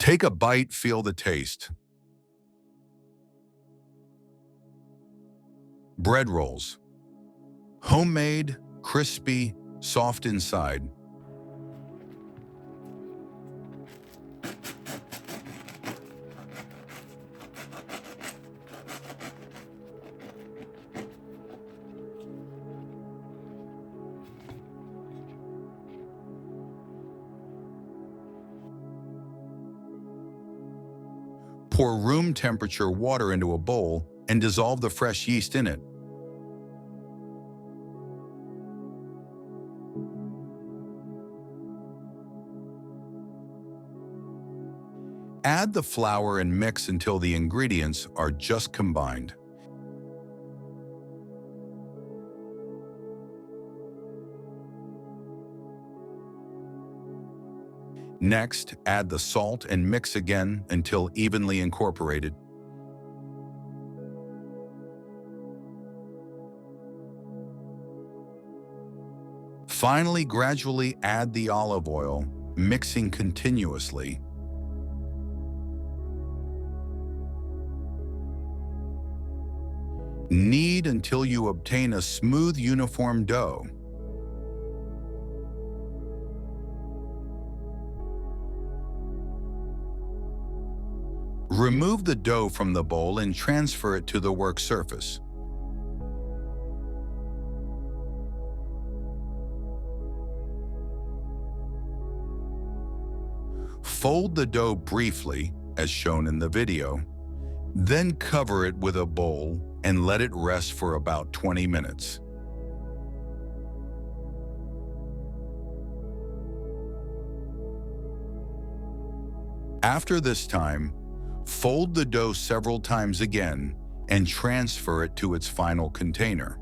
Take a bite, feel the taste. Bread rolls. Homemade, crispy, soft inside. Pour room temperature water into a bowl and dissolve the fresh yeast in it. Add the flour and mix until the ingredients are just combined. Next, add the salt and mix again until evenly incorporated. Finally, gradually add the olive oil, mixing continuously. Knead until you obtain a smooth, uniform dough. Remove the dough from the bowl and transfer it to the work surface. Fold the dough briefly, as shown in the video, then cover it with a bowl and let it rest for about 20 minutes. After this time, fold the dough several times again and transfer it to its final container.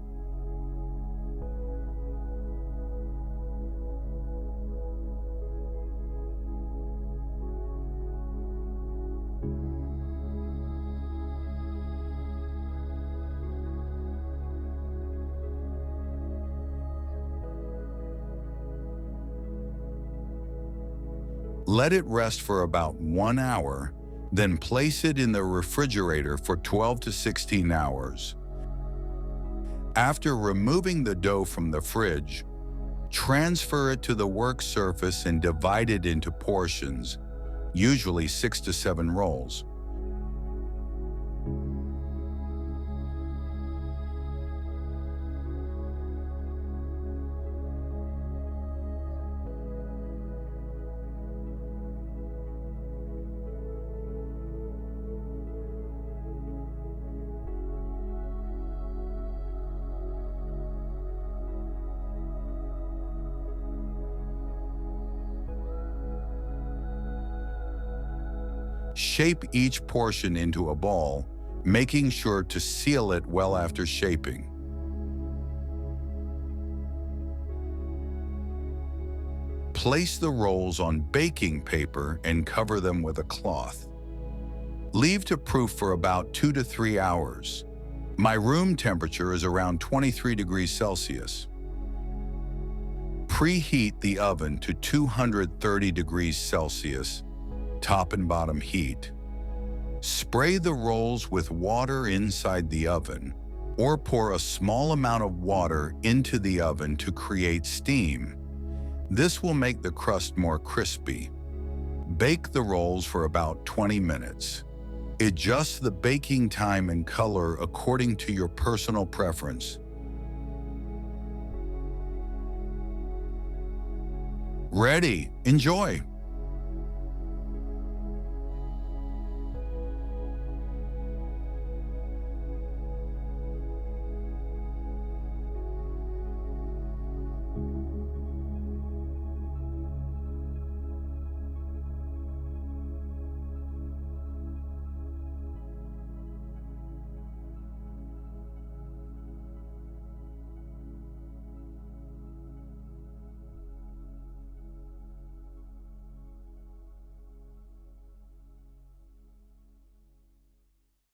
Let it rest for about 1 hour, then place it in the refrigerator for 12 to 16 hours. After removing the dough from the fridge, transfer it to the work surface and divide it into portions, usually 6 to 7 rolls. Shape each portion into a ball, making sure to seal it well after shaping. Place the rolls on baking paper and cover them with a cloth. Leave to proof for about 2 to 3 hours. My room temperature is around 23 degrees Celsius. Preheat the oven to 230 degrees Celsius, top and bottom heat. Spray the rolls with water inside the oven, or pour a small amount of water into the oven to create steam. This will make the crust more crispy. Bake the rolls for about 20 minutes. Adjust the baking time and color according to your personal preference. Ready! Enjoy!